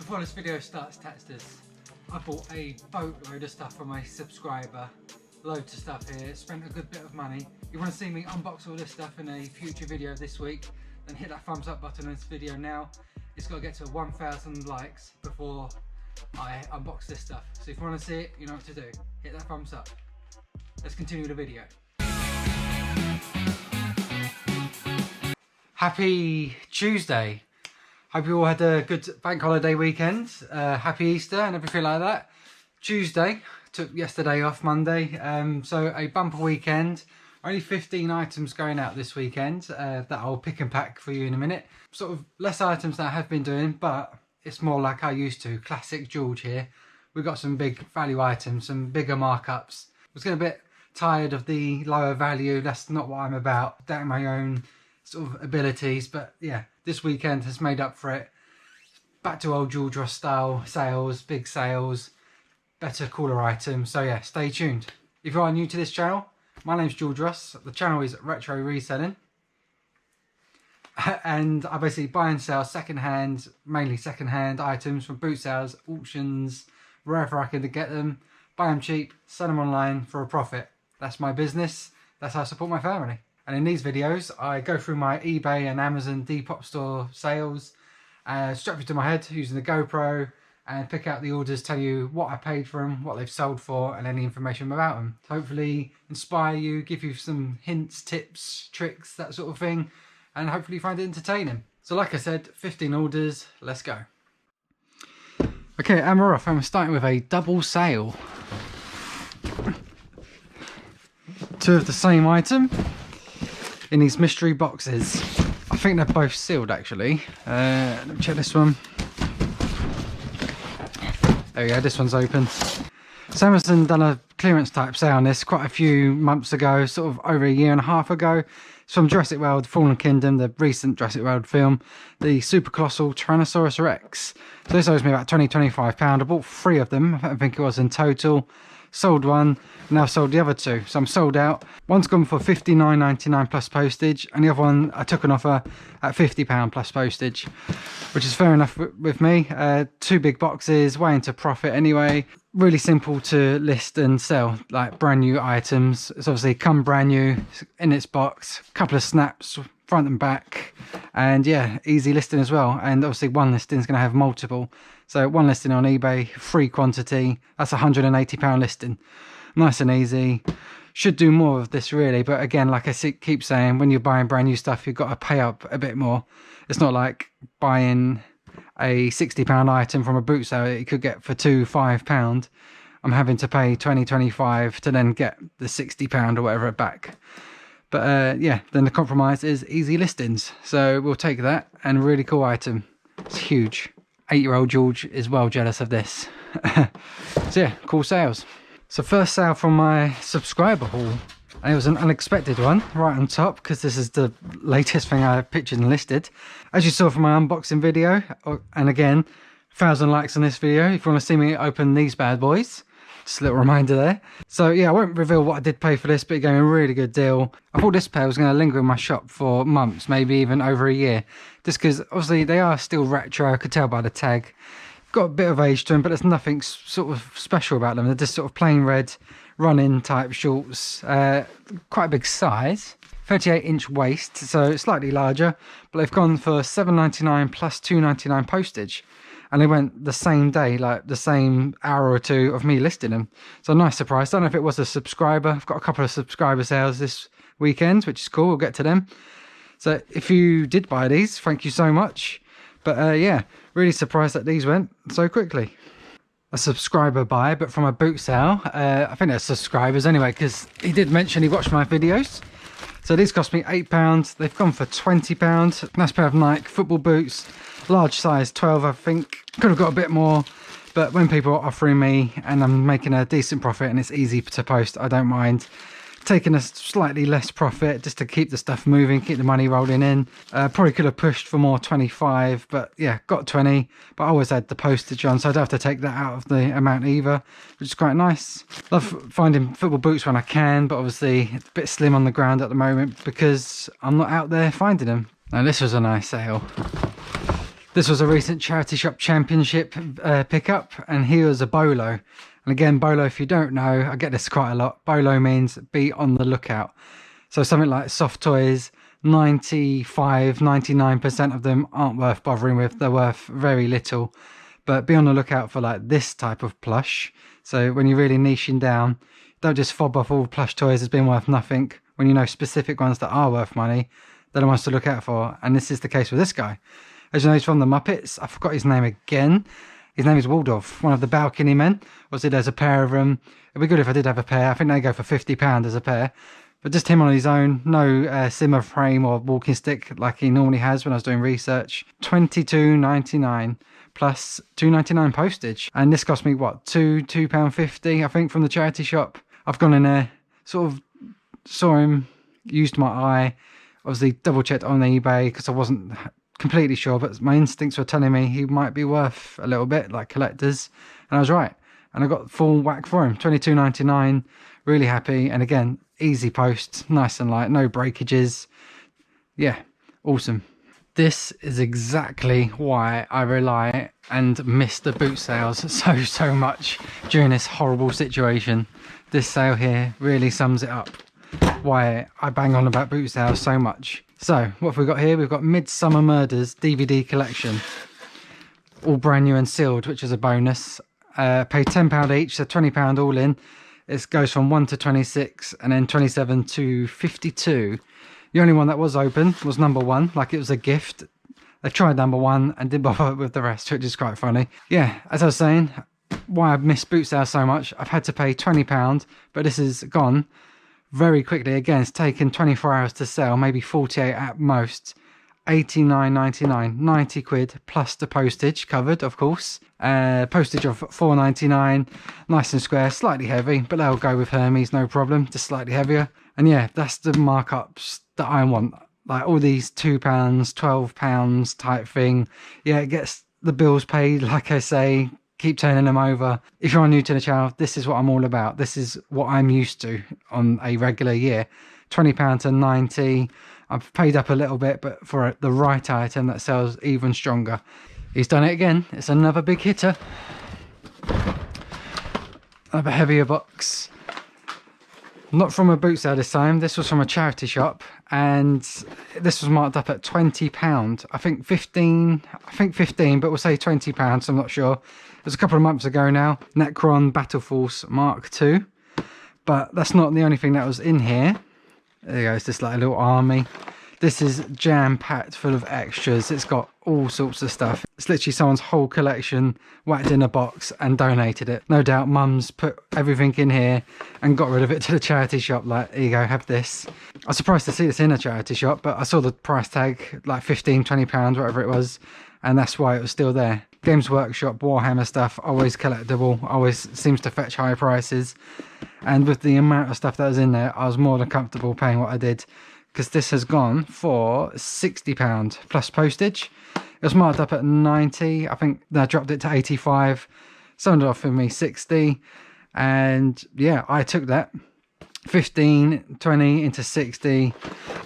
Before this video starts, Tatsters, I bought a boatload of stuff from a subscriber. Loads of stuff here, spent a good bit of money. If you want to see me unbox all this stuff in a future video this week, then hit that thumbs up button on this video now. It's got to get to 1,000 likes before I unbox this stuff. So if you want to see it, you know what to do. Hit that thumbs up. Let's continue the video. Happy Tuesday. Hope you all had a good bank holiday weekend. Happy Easter and everything like that. Tuesday, took yesterday off, Monday. So a bumper weekend. Only 15 items going out this weekend that I'll pick and pack for you in a minute. Sort of less items that I have been doing, but it's more like I used to. Classic George here. We've got some big value items, some bigger markups. I was getting a bit tired of the lower value. That's not what I'm about. Doubting my own sort of abilities, but yeah, this weekend has made up for it. Back to old George Ross style sales, big sales, better, cooler items. So yeah, stay tuned. If you are new to this channel, my name's George Ross. The channel is Retro Reselling, and I basically buy and sell second-hand, mainly second-hand items from boot sales, auctions, wherever I can get them. Buy them cheap, sell them online for a profit. That's my business. That's how I support my family. And in these videos, I go through my eBay and Amazon Depop store sales, strap it to my head using the GoPro, and pick out the orders, tell you what I paid for them, what they've sold for, and any information about them. Hopefully inspire you, give you some hints, tips, tricks, that sort of thing, and hopefully find it entertaining. So like I said, 15 orders, let's go. Okay, and we're off, and we're starting with a double sale. Two of the same item in these mystery boxes. I think they're both sealed actually. Let me check this one. There we go, this one's open. So Amazon done a clearance type sale on this quite a few months ago, sort of over a year and a half ago. It's from Jurassic World Fallen Kingdom, the recent Jurassic World film, the super colossal Tyrannosaurus Rex. So this owes me about £20–25. I bought 3 of them, I think it was in total. Sold one, now I've sold the other 2, so I'm sold out. One's gone for £59.99 plus postage, and the other one I took an offer at £50 plus postage, which is fair enough with me. 2 big boxes, way into profit anyway. Really simple to list and sell, like brand new items. It's obviously come brand new in its box, couple of snaps front and back, and yeah, easy listing as well. And obviously one listing is going to have multiple. So one listing on eBay, free quantity, that's a £180 listing. Nice and easy. Should do more of this really, but again, like I keep saying, when you're buying brand new stuff, you've got to pay up a bit more. It's not like buying a £60 item from a boot sale that you could get for £5. I'm having to pay £20–25 to then get the £60 or whatever back. But yeah, then the compromise is easy listings. So we'll take that, and a really cool item. It's huge. 8-year-old George is well jealous of this. So yeah, cool sales. So first sale from my subscriber haul, and it was an unexpected one right on top, because this is the latest thing I pictured and listed. As you saw from my unboxing video, and again, 1,000 likes on this video if you want to see me open these bad boys. Just a little reminder there. So yeah, I won't reveal what I did pay for this, but it gave me a really good deal. I thought this pair was going to linger in my shop for months, maybe even over a year, just because obviously they are still retro. I could tell by the tag. Got a bit of age to them, but there's nothing sort of special about them. They're just sort of plain red run-in type shorts. Quite a big size, 38-inch waist, so slightly larger, but they've gone for £7.99 plus £2.99 postage. And they went the same day, like the same hour or two of me listing them. So nice surprise. Don't know if it was a subscriber. I've got a couple of subscriber sales this weekend, which is cool. We'll get to them. So if you did buy these, thank you so much. But yeah, really surprised that these went so quickly. A subscriber buy, but from a boot sale. I think they're subscribers anyway, because he did mention he watched my videos. So these cost me £8. They've gone for £20. Nice pair of Nike football boots. Large size 12, I think. Could have got a bit more, but when people are offering me and I'm making a decent profit and it's easy to post, I don't mind taking a slightly less profit just to keep the stuff moving, keep the money rolling in. Probably could have pushed for more, 25, but yeah, got 20. But I always had the postage on, so I don't have to take that out of the amount either, which is quite nice. Love finding football boots when I can, but obviously it's a bit slim on the ground at the moment because I'm not out there finding them. Now this was a nice sale. This was a recent charity shop championship pickup, and here was a bolo. And again, bolo, if you don't know, I get this quite a lot. Bolo means be on the lookout. So something like soft toys, 99% of them aren't worth bothering with. They're worth very little. But be on the lookout for like this type of plush. So when you're really niching down, don't just fob off all plush toys as being worth nothing. When you know specific ones that are worth money, they're the ones to look out for. And this is the case with this guy. As you know, he's from the Muppets. I forgot his name again. His name is Waldorf, one of the balcony men. Obviously, there's a pair of them. It'd be good if I did have a pair. I think they go for £50 as a pair. But just him on his own. No simmer frame or walking stick like he normally has when I was doing research. $22.99 plus $2.99 postage. And this cost me, what, £2.50, I think, from the charity shop. I've gone in there, sort of saw him, used my eye. Obviously, double-checked on eBay because I wasn't completely sure, but my instincts were telling me he might be worth a little bit, like collectors, and I was right. And I got full whack for him, $22.99. Really happy, and again, easy post, nice and light, no breakages. Yeah, awesome. This is exactly why I rely and miss the boot sales so much during this horrible situation. This sale here really sums it up, why I bang on about boot sales so much. So, what have we got here? We've got Midsummer Murders DVD collection. All brand new and sealed, which is a bonus. Paid £10 each, so £20 all in. It goes from 1 to 26 and then 27 to 52. The only one that was open was number 1, like it was a gift. They tried number 1 and didn't bother with the rest, which is quite funny. Yeah, as I was saying, why I miss boot sales so much, I've had to pay £20, but this is gone very quickly. Again, it's taken 24 hours to sell, maybe 48 at most. £89.99, 90 quid plus the postage covered, of course. Postage of £4.99, nice and square, slightly heavy, but they'll go with Hermes, no problem, just slightly heavier. And yeah, that's the markups that I want. Like all these £2, £12 type thing. Yeah, it gets the bills paid, like I say. Keep turning them over. If you're new to the channel, this is what I'm all about. This is what I'm used to on a regular year. £20 to 90. I've paid up a little bit, but for the right item that sells even stronger. He's done it again. It's another big hitter. Another heavier box. Not from a boot sale this time. This was from a charity shop, and this was marked up at £20. I think 15, but we'll say £20, I'm not sure. It was a couple of months ago now. Necron Battle Force Mark II. But that's not the only thing that was in here. There you go, it's just like a little army. This is jam-packed full of extras. It's got all sorts of stuff. It's literally someone's whole collection whacked in a box and donated it. No doubt mum's put everything in here and got rid of it to the charity shop. Like, here you go, have this. I was surprised to see this in a charity shop, but I saw the price tag, like £15, £20, whatever it was, and that's why it was still there. Games Workshop, Warhammer stuff, always collectible, always seems to fetch high prices. And with the amount of stuff that was in there, I was more than comfortable paying what I did, because this has gone for £60 plus postage. It was marked up at 90. I think they dropped it to 85. Someone offered me 60. And yeah, I took that. 15, 20 into 60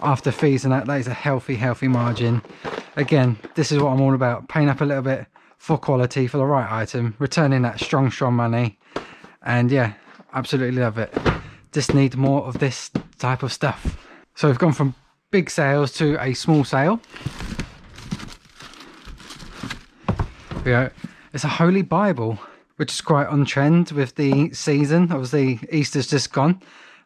after fees and that is a healthy margin. Again, this is what I'm all about. Paying up a little bit for quality, for the right item, returning that strong money. And yeah, absolutely love it. Just need more of this type of stuff. So we've gone from big sales to a small sale. Here we go. It's a Holy Bible, which is quite on trend with the season. Obviously, Easter's just gone.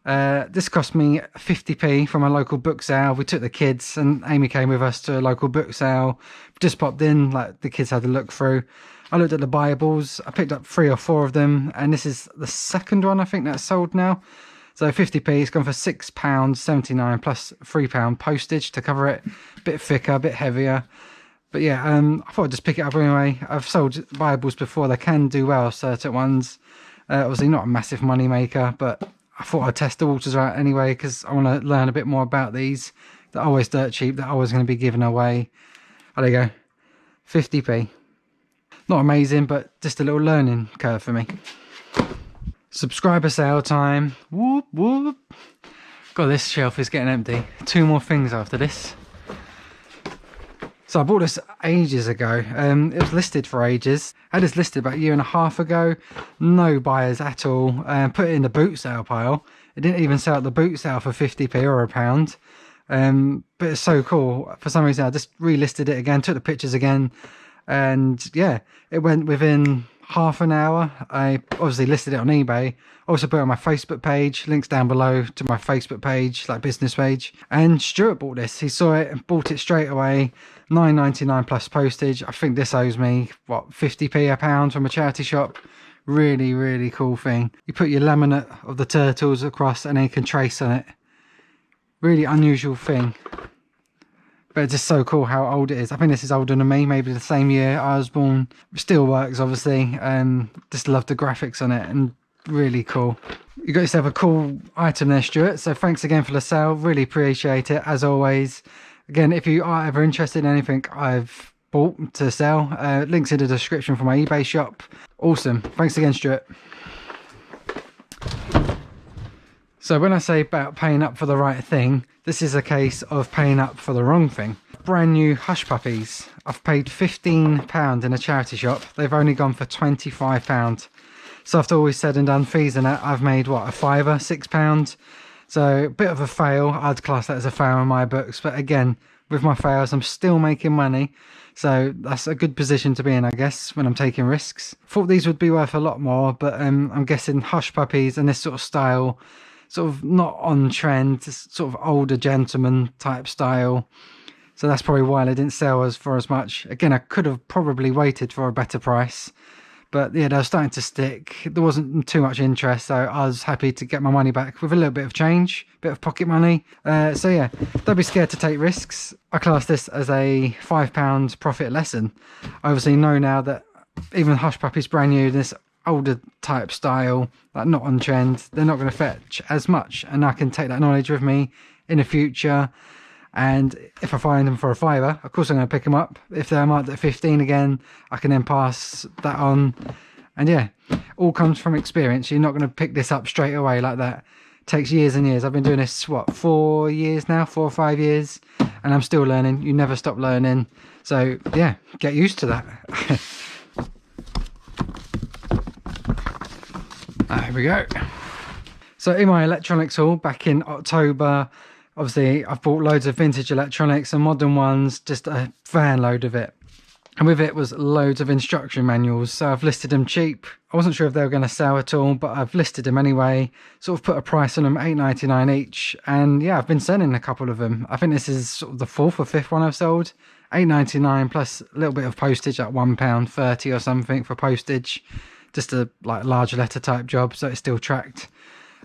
This cost me 50p from a local book sale. We took the kids and Amy came with us to a local book sale. Just popped in, like the kids had a look through. I looked at the Bibles. I picked up 3 or 4 of them, and this is the second one I think that's sold now. So 50p, it's gone for £6.79 plus £3 postage to cover it. A bit thicker, a bit heavier. But yeah, I thought I'd just pick it up anyway. I've sold Bibles before. They can do well, certain ones. Obviously not a massive money maker, but I thought I'd test the waters out anyway, because I want to learn a bit more about these. They're always dirt cheap. They're always going to be given away. Oh, there you go. 50p. Not amazing, but just a little learning curve for me. Subscriber sale time. Whoop, whoop. God, this shelf is getting empty. 2 more things after this. So I bought this ages ago. It was listed for ages. I had this listed about a year and a half ago. No buyers at all. Put it in the boot sale pile. It didn't even sell at the boot sale for 50p or £1. But it's so cool. For some reason I just relisted it again, took the pictures again, and yeah, it went within half an hour. I obviously listed it on eBay, also put it on my Facebook page, links down below to my Facebook page, like business page. And Stuart bought this. He saw it and bought it straight away. £9.99 plus postage. I think this owes me what, 50p a pound from a charity shop. Really, really cool thing. You put your laminate of the turtles across and then you can trace on it. Really unusual thing, but it's just so cool how old it is. I think this is older than me, maybe the same year I was born. Still works, obviously. Just love the graphics on it, and really cool. You got yourself a cool item there, Stuart, so thanks again for the sale. Really appreciate it, as always. Again, if you are ever interested in anything I've bought to sell, links in the description for my eBay shop. Awesome. Thanks again, Stuart. So when I say about paying up for the right thing, this is a case of paying up for the wrong thing. Brand new Hush Puppies. I've paid £15 in a charity shop. They've only gone for £25. So after all is said and done, fees and that, I've made what, a £5, £6? So a bit of a fail. I'd class that as a fail in my books. But again, with my fails, I'm still making money. So that's a good position to be in, I guess, when I'm taking risks. Thought these would be worth a lot more, but I'm guessing Hush Puppies and this sort of style, sort of not on trend, sort of older gentleman type style. So that's probably why they didn't sell for as much. Again, I could have probably waited for a better price, but yeah, they were starting to stick. There wasn't too much interest, so I was happy to get my money back with a little bit of change, bit of pocket money. So yeah, don't be scared to take risks. I class this as a £5 profit lesson. I obviously know now that even Hush Puppies brand new, this older type style, like not on trend, they're not going to fetch as much, and I can take that knowledge with me in the future. And if I find them for a £5, of course I'm going to pick them up. If they're marked at 15 again, I can then pass that on. And yeah, all comes from experience. You're not going to pick this up straight away like that. It takes years and years. I've been doing this, what, 4 years now, 4 or 5 years, and I'm still learning. You never stop learning. So yeah, get used to that. There we go. So in my electronics haul back in October, obviously I've bought loads of vintage electronics and modern ones, just a van load of it. And with it was loads of instruction manuals, so I've listed them cheap. I wasn't sure if they were going to sell at all, but I've listed them anyway, sort of put a price on them, £8.99 each. And yeah, I've been selling a couple of them. I think this is sort of the 4th or 5th one I've sold. £8.99 plus a little bit of postage, like £1.30 or something for postage. Just a like large letter type job, so it's still tracked.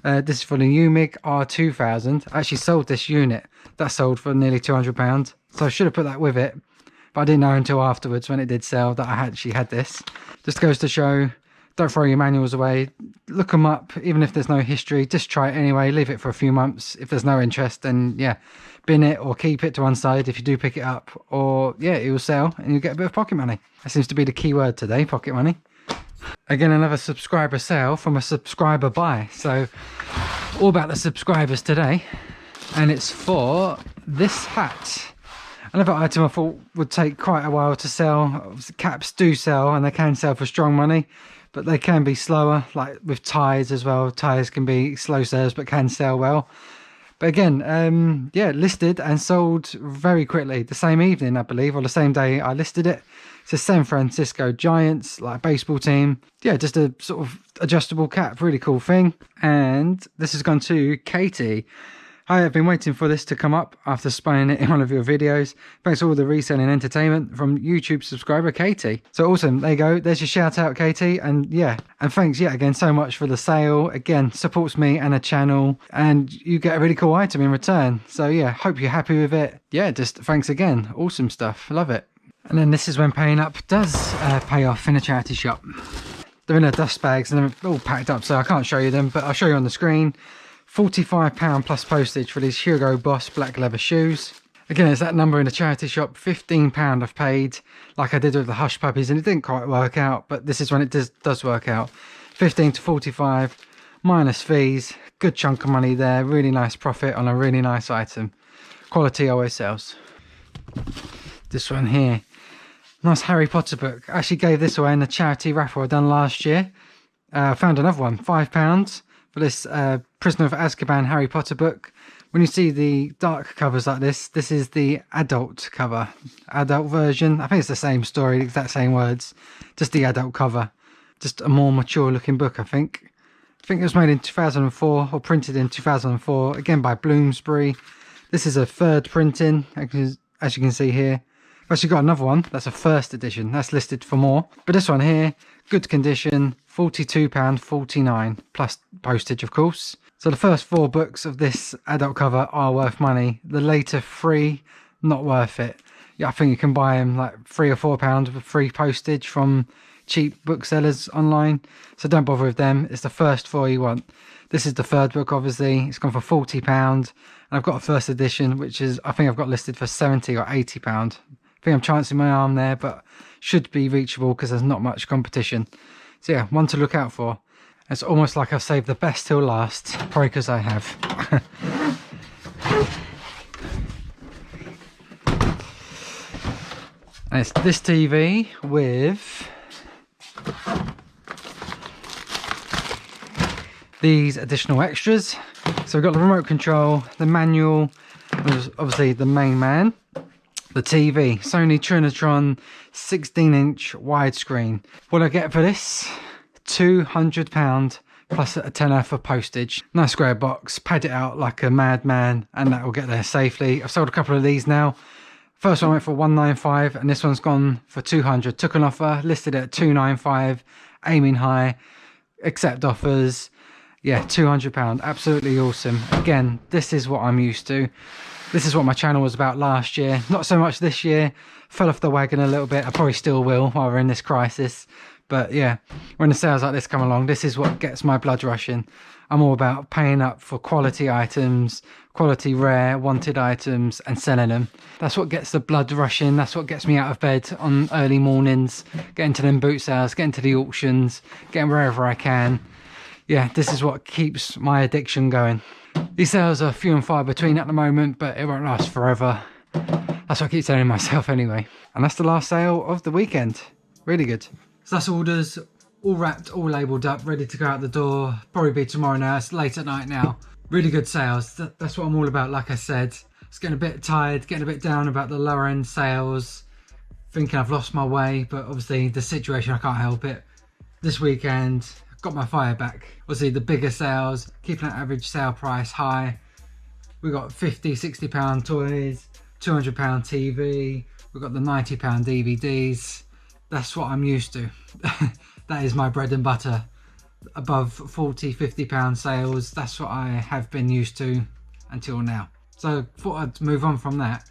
This is for the UMIG R2000. I actually sold this unit. That sold for nearly £200. So I should have put that with it, but I didn't know until afterwards when it did sell that I actually had this. Just goes to show, don't throw your manuals away. Look them up, even if there's no history. Just try it anyway. Leave it for a few months. If there's no interest, then yeah, bin it or keep it to one side if you do pick it up. Or yeah, it will sell and you'll get a bit of pocket money. That seems to be the key word today, pocket money. Again, another subscriber sale from a subscriber buy. So all about the subscribers today. And it's for this hat. Another item I thought would take quite a while to sell. Caps do sell and they can sell for strong money, but they can be slower, like with ties as well. Ties can be slow sales but can sell well. But again, yeah, listed and sold very quickly the same evening, I believe, or the same day I listed it. It's a San Francisco Giants, like baseball team. Yeah, just a sort of adjustable cap, really cool thing. And this has gone to Katie. Hi, I've been waiting for this to come up after spying it in one of your videos. Thanks for all the reselling entertainment from YouTube subscriber Katie. So awesome, there you go. There's your shout out, Katie. And yeah, and thanks yet again so much for the sale. Again, supports me and the channel, and you get a really cool item in return. So yeah, hope you're happy with it. Yeah, just thanks again. Awesome stuff. Love it. And then this is when paying up does pay off in a charity shop. They're in their dust bags and they're all packed up, so I can't show you them, but I'll show you on the screen. £45 plus postage for these Hugo Boss black leather shoes. Again, it's that number in the charity shop. £15 I've paid, like I did with the Hush Puppies, and it didn't quite work out, but this is when it does work out. 15 to 45 minus fees. Good chunk of money there. Really nice profit on a really nice item. Quality always sells. This one here, nice Harry Potter book. I actually gave this away in a charity raffle I done last year. I found another one, £5 for this Prisoner of Azkaban Harry Potter book. When you see the dark covers like this is the adult cover, adult version. I think it's the same story, the exact same words, just the adult cover. Just a more mature looking book, I think. I think it was made in 2004 or printed in 2004, again by Bloomsbury. This is a third printing, as you can see here. I've actually got another one, that's a first edition, that's listed for more. But this one here, good condition, £42.49 plus postage, of course. So the first 4 books of this adult cover are worth money. The later 3, not worth it. Yeah, I think you can buy them like £3 or £4 with free postage from cheap booksellers online. So don't bother with them. It's the first 4 you want. This is the third book, obviously. It's gone for £40. And I've got a first edition, which is, I think I've got listed for £70 or £80. I think I'm chancing my arm there, but should be reachable because there's not much competition. So yeah, one to look out for. It's almost like I've saved the best till last, probably because I have. And it's this TV with these additional extras. So we've got the remote control, the manual, obviously the main man, the TV, Sony Trinitron 16-inch widescreen. What do I get for this? £200 plus a tenner for postage. Nice square box, pad it out like a madman, and that will get there safely. I've sold a couple of these now. First one went for £195 and this one's gone for £200. Took an offer, listed at £295, aiming high, accept offers. Yeah, £200, absolutely awesome. Again, this is what I'm used to. This is what my channel was about last year. Not so much this year. Fell off the wagon a little bit. I probably still will while we're in this crisis. But yeah, when the sales like this come along, this is what gets my blood rushing. I'm all about paying up for quality items, quality rare, wanted items, and selling them. That's what gets the blood rushing. That's what gets me out of bed on early mornings, getting to them boot sales, getting to the auctions, getting wherever I can. Yeah, this is what keeps my addiction going. These sales are few and far between at the moment, but it won't last forever. That's what I keep telling myself anyway. And that's the last sale of the weekend. Really good. So that's orders, all wrapped, all labelled up, ready to go out the door. Probably be tomorrow now, it's late at night now. Really good sales, that's what I'm all about, like I said. It's getting a bit tired, getting a bit down about the lower end sales. Thinking I've lost my way, but obviously the situation, I can't help it. This weekend, got my fire back. Obviously the bigger sales, keeping that average sale price high. We got £50, £60 toys, £200 TV. We've got the £90 DVDs. That's what I'm used to. That is my bread and butter. Above £40, £50 sales, that's what I have been used to until now. So thought I'd move on from that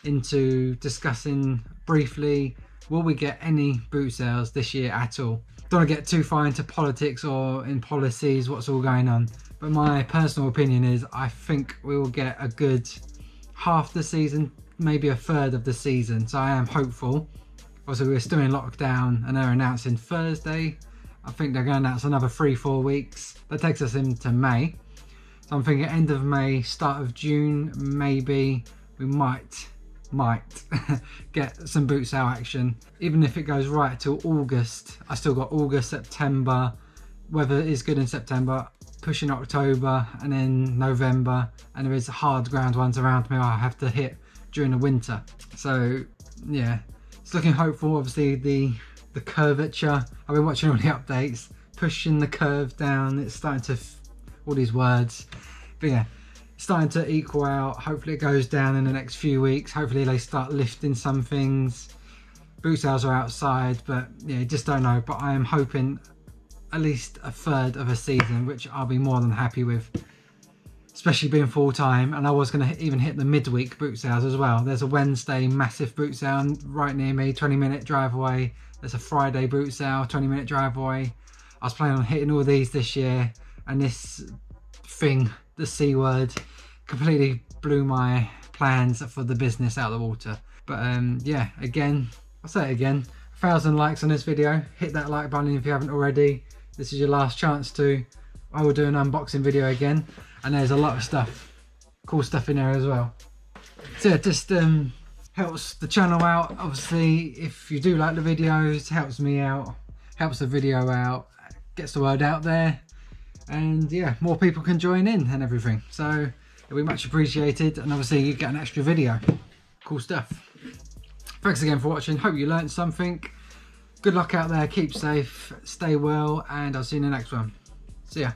into discussing briefly, will we get any boot sales this year at all? Don't want to get too far into politics or in policies, what's all going on. But my personal opinion is I think we will get a good half the season, maybe a third of the season. So I am hopeful. Also, we're still in lockdown and they're announcing Thursday. I think they're going to announce another 3-4 weeks. That takes us into May. So I'm thinking end of May, start of June, maybe we might get some boot sale action. Even if it goes right till August, I still got August, September. Weather is good in September, pushing October and then November. And there is hard ground ones around me I have to hit during the winter. So yeah. It's looking hopeful. Obviously the curvature, I've been watching all the updates, pushing the curve down, it's starting to, all these words, but yeah, it's starting to equal out. Hopefully it goes down in the next few weeks. Hopefully they start lifting some things. Boot sales are outside, but yeah, just don't know. But I am hoping at least a third of a season, which I'll be more than happy with, especially being full-time. And I was going to even hit the midweek boot sales as well. There's a Wednesday massive boot sale right near me, 20-minute drive away. There's a Friday boot sale, 20-minute drive away. I was planning on hitting all these this year, and this thing, the C word, completely blew my plans for the business out of the water. But yeah, again, I'll say it again, 1,000 likes on this video. Hit that like button if you haven't already. This is your last chance to. I will do an unboxing video again. And there's a lot of stuff, cool stuff in there as well. So yeah, just helps the channel out. Obviously, if you do like the videos, helps me out, helps the video out, gets the word out there, and yeah, more people can join in and everything. So it'll be much appreciated, and obviously you get an extra video. Cool stuff. Thanks again for watching. Hope you learned something. Good luck out there, keep safe, stay well, and I'll see you in the next one. See ya.